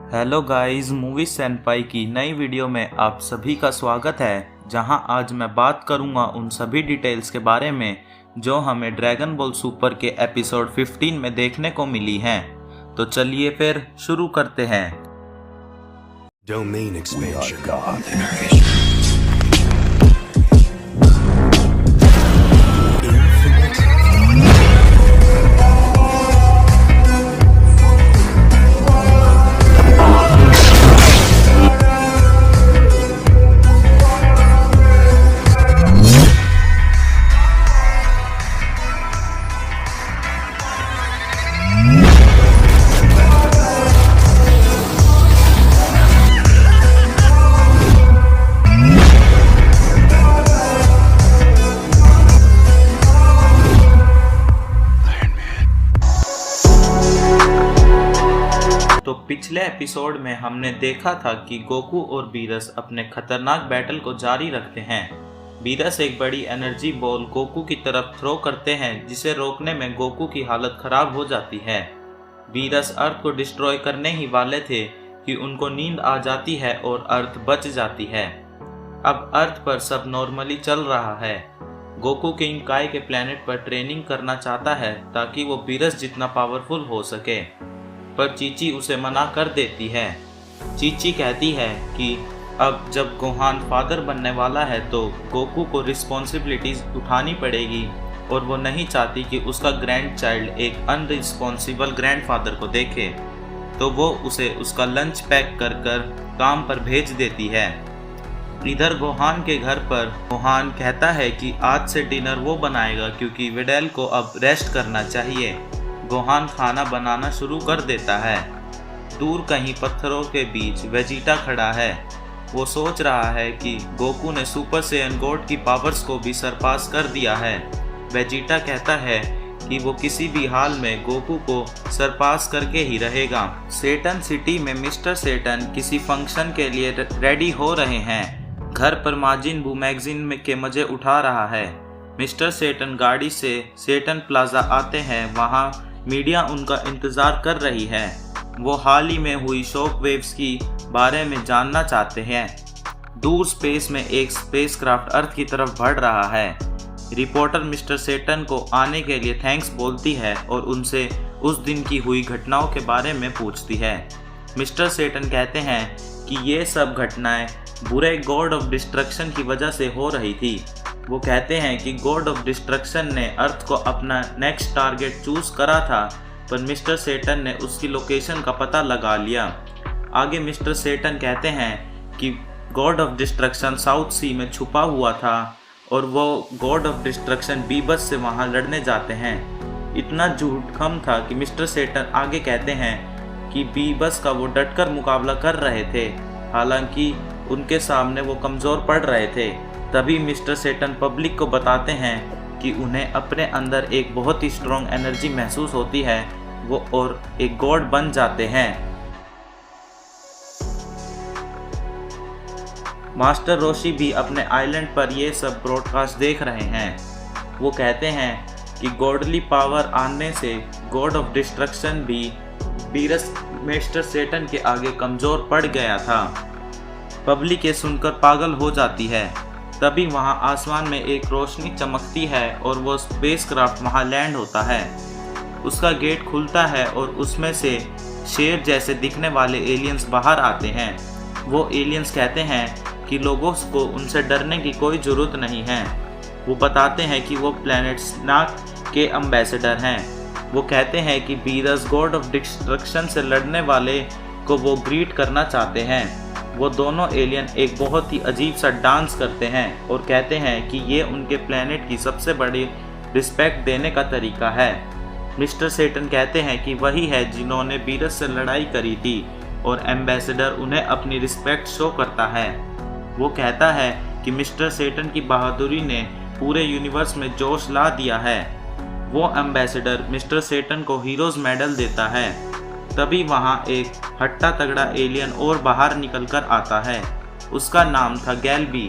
Hello guys, movie सेनपाई की नई video में आप सभी का स्वागत है, जहां आज मैं बात करूंगा उन सभी डिटेल्स के बारे में जो हमें ड्रैगन बॉल सुपर के एपिसोड 15 में देखने को मिली हैं। तो चलिए फिर शुरू करते हैं। Domain expansion. तो पिछले एपिसोड में हमने देखा था कि गोकू और बीरस अपने खतरनाक बैटल को जारी रखते हैं। बीरस एक बड़ी एनर्जी बॉल गोकू की तरफ थ्रो करते हैं, जिसे रोकने में गोकू की हालत खराब हो जाती है। बीरस अर्थ को डिस्ट्रॉय करने ही वाले थे कि उनको नींद आ जाती है और अर्थ बच जाती है। अब अर्थ पर सब नॉर्मली चल रहा है। गोकू किंग काय के प्लेनेट पर ट्रेनिंग करना चाहता है ताकि वो बीरस जितना पावरफुल हो सके, पर चीची उसे मना कर देती है। चीची कहती है कि अब जब गोहान फादर बनने वाला है तो गोकू को रिस्पॉन्सिबिलिटीज उठानी पड़ेगी और वो नहीं चाहती कि उसका ग्रैंड चाइल्ड एक अनरिस्पॉन्सिबल ग्रैंडफादर को देखे, तो वो उसे उसका लंच पैक कर काम पर भेज देती है। इधर गोहान के घर पर गोहान कहता है कि आज से डिनर वो बनाएगा क्योंकि विडेल को अब रेस्ट करना चाहिए। गोहान खाना बनाना शुरू कर देता है। दूर कहीं पत्थरों के बीच वेजिटा खड़ा है। वो सोच रहा है कि गोकू ने सुपर सैयन गॉड की पावर्स को भी सरपास कर दिया है। वेजिटा कहता है कि वो किसी भी हाल में गोकू को सरपास करके ही रहेगा। सेटन सिटी में मिस्टर सेटन किसी फंक्शन के लिए रेडी हो रहे हैं। घर पर माजिन बू मैगजीन के मजे उठा रहा है। मिस्टर सेटन गाड़ी से सेटन प्लाजा आते हैं। वहाँ मीडिया उनका इंतज़ार कर रही है। वो हाल ही में हुई शॉक वेव्स की बारे में जानना चाहते हैं। दूर स्पेस में एक स्पेसक्राफ्ट अर्थ की तरफ बढ़ रहा है। रिपोर्टर मिस्टर सेटन को आने के लिए थैंक्स बोलती है और उनसे उस दिन की हुई घटनाओं के बारे में पूछती है। मिस्टर सेटन कहते हैं कि ये सब घटनाएं बुरे गॉड ऑफ डिस्ट्रक्शन की वजह से हो रही थी। वो कहते हैं कि गॉड ऑफ डिस्ट्रक्शन ने अर्थ को अपना नेक्स्ट टारगेट चूज करा था, पर मिस्टर सेटन ने उसकी लोकेशन का पता लगा लिया। आगे मिस्टर सेटन कहते हैं कि गॉड ऑफ डिस्ट्रक्शन साउथ सी में छुपा हुआ था और वो गॉड ऑफ डिस्ट्रक्शन बीबस से वहाँ लड़ने जाते हैं। इतना झूठ कम था कि मिस्टर सेटन आगे कहते हैं कि बीबस का वो डटकर मुकाबला कर रहे थे, हालांकि उनके सामने वो कमज़ोर पड़ रहे थे। तभी मिस्टर सेटन पब्लिक को बताते हैं कि उन्हें अपने अंदर एक बहुत ही स्ट्रॉन्ग एनर्जी महसूस होती है, वो और एक गॉड बन जाते हैं। मास्टर रोशी भी अपने आइलैंड पर ये सब ब्रॉडकास्ट देख रहे हैं। वो कहते हैं कि गॉडली पावर आने से गॉड ऑफ डिस्ट्रक्शन भी बीरस मिस्टर सेटन के आगे कमज़ोर पड़ गया था। पब्लिक ये सुनकर पागल हो जाती है। तभी वहाँ आसमान में एक रोशनी चमकती है और वो स्पेसक्राफ्ट वहाँ लैंड होता है। उसका गेट खुलता है और उसमें से शेर जैसे दिखने वाले एलियंस बाहर आते हैं। वो एलियंस कहते हैं कि लोगों को उनसे डरने की कोई ज़रूरत नहीं है। वो बताते हैं कि वो प्लैनेट स्नाक के एम्बेसडर हैं। वो कहते हैं कि बीरस गॉड ऑफ डिस्ट्रक्शन से लड़ने वाले को वो ग्रीट करना चाहते हैं। वो दोनों एलियन एक बहुत ही अजीब सा डांस करते हैं और कहते हैं कि ये उनके प्लेनेट की सबसे बड़ी रिस्पेक्ट देने का तरीका है। मिस्टर सेटन कहते हैं कि वही है जिन्होंने बीरस से लड़ाई करी थी और एम्बेसडर उन्हें अपनी रिस्पेक्ट शो करता है। वो कहता है कि मिस्टर सेटन की बहादुरी ने पूरे यूनिवर्स में जोश ला दिया है। वो एम्बेसडर मिस्टर सेटन को हीरोज़ मेडल देता है। तभी वहाँ एक हट्टा तगड़ा एलियन और बाहर निकलकर आता है। उसका नाम था गैल्बी।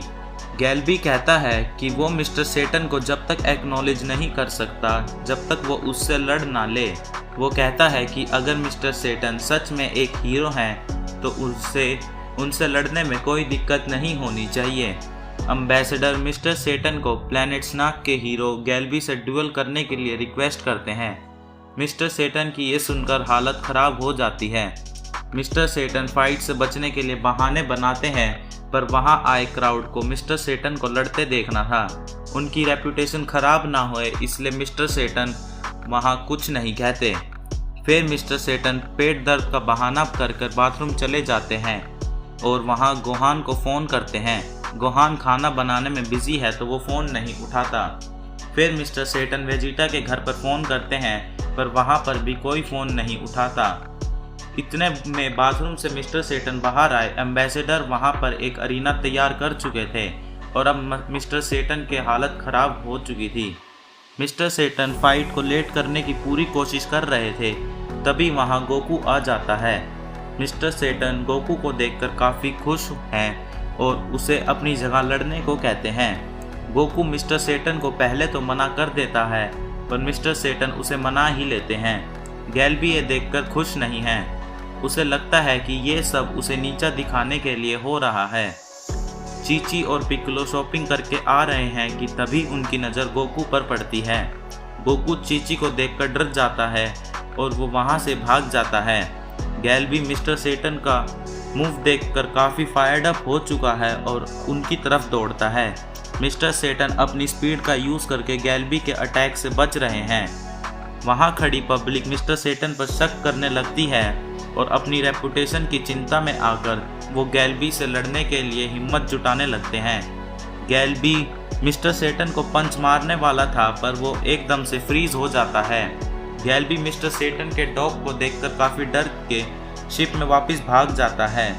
गैल्बी कहता है कि वो मिस्टर सेटन को जब तक एक्नॉलेज नहीं कर सकता जब तक वो उससे लड़ ना ले। वो कहता है कि अगर मिस्टर सेटन सच में एक हीरो हैं तो उनसे लड़ने में कोई दिक्कत नहीं होनी चाहिए। एम्बेसडर मिस्टर सेटन को प्लैनेट स्नार्क के हीरो गैल्बी से ड्यूल करने के लिए रिक्वेस्ट करते हैं। मिस्टर सेटन की ये सुनकर हालत खराब हो जाती है। मिस्टर सेटन फाइट से बचने के लिए बहाने बनाते हैं, पर वहां आए क्राउड को मिस्टर सेटन को लड़ते देखना था। उनकी रेपुटेशन खराब ना होए इसलिए मिस्टर सेटन वहां कुछ नहीं कहते। फिर मिस्टर सेटन पेट दर्द का बहाना कर बाथरूम चले जाते हैं और वहां गोहान को फ़ोन करते हैं। गोहान खाना बनाने में बिजी है तो वो फ़ोन नहीं उठाता। फिर मिस्टर सेटन वेजिटा के घर पर फ़ोन करते हैं, पर वहां पर भी कोई फ़ोन नहीं उठाता। इतने में बाथरूम से मिस्टर सेटन बाहर आए। एम्बेसडर वहां पर एक अरीना तैयार कर चुके थे और अब मिस्टर सेटन की हालत खराब हो चुकी थी। मिस्टर सेटन फाइट को लेट करने की पूरी कोशिश कर रहे थे, तभी वहां गोकू आ जाता है। मिस्टर सेटन गोकू को देखकर काफ़ी खुश हैं और उसे अपनी जगह लड़ने को कहते हैं। गोकू मिस्टर सेटन को पहले तो मना कर देता है, पर मिस्टर सेटन उसे मना ही लेते हैं। गैल्बी ये देखकर खुश नहीं है। उसे लगता है कि ये सब उसे नीचा दिखाने के लिए हो रहा है। चीची और पिक्कोलो शॉपिंग करके आ रहे हैं कि तभी उनकी नज़र गोकू पर पड़ती है। गोकू चीची को देखकर डर जाता है और वो वहाँ से भाग जाता है। गैल्बी मिस्टर सेटन का मूव देखकर काफ़ी फायर्ड अप हो चुका है और उनकी तरफ दौड़ता है। मिस्टर सेटन अपनी स्पीड का यूज़ करके गैल्बी के अटैक से बच रहे हैं। वहाँ खड़ी पब्लिक मिस्टर सेटन पर शक करने लगती है और अपनी रेपुटेशन की चिंता में आकर वो गैल्बी से लड़ने के लिए हिम्मत जुटाने लगते हैं। गैल्बी मिस्टर सेटन को पंच मारने वाला था, पर वो एकदम से फ्रीज हो जाता है। गैल्बी मिस्टर सेटन के डॉग को देखकर काफ़ी डर के शिप में वापस भाग जाता है।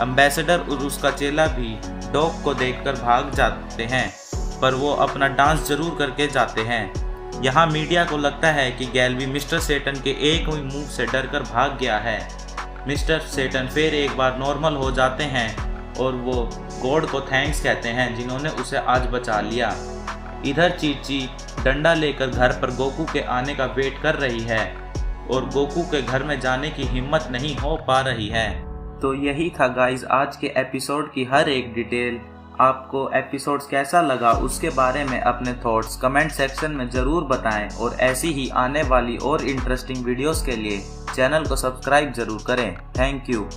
एम्बेसडर और उसका चेला भी डॉग को देखकर भाग जाते हैं, पर वो अपना डांस जरूर करके जाते हैं। यहाँ मीडिया को लगता है कि गैल्बी मिस्टर सेटन के एक ही मूव से डरकर भाग गया है। मिस्टर सेटन फिर एक बार नॉर्मल हो जाते हैं और वो गॉड को थैंक्स कहते हैं जिन्होंने उसे आज बचा लिया। इधर चीची डंडा लेकर घर पर गोकू के आने का वेट कर रही है और गोकू के घर में जाने की हिम्मत नहीं हो पा रही है। तो यही था गाइज आज के एपिसोड की हर एक डिटेल। आपको एपिसोड्स कैसा लगा उसके बारे में अपने थॉट्स कमेंट सेक्शन में ज़रूर बताएं और ऐसी ही आने वाली और इंटरेस्टिंग वीडियोस के लिए चैनल को सब्सक्राइब ज़रूर करें। Thank you.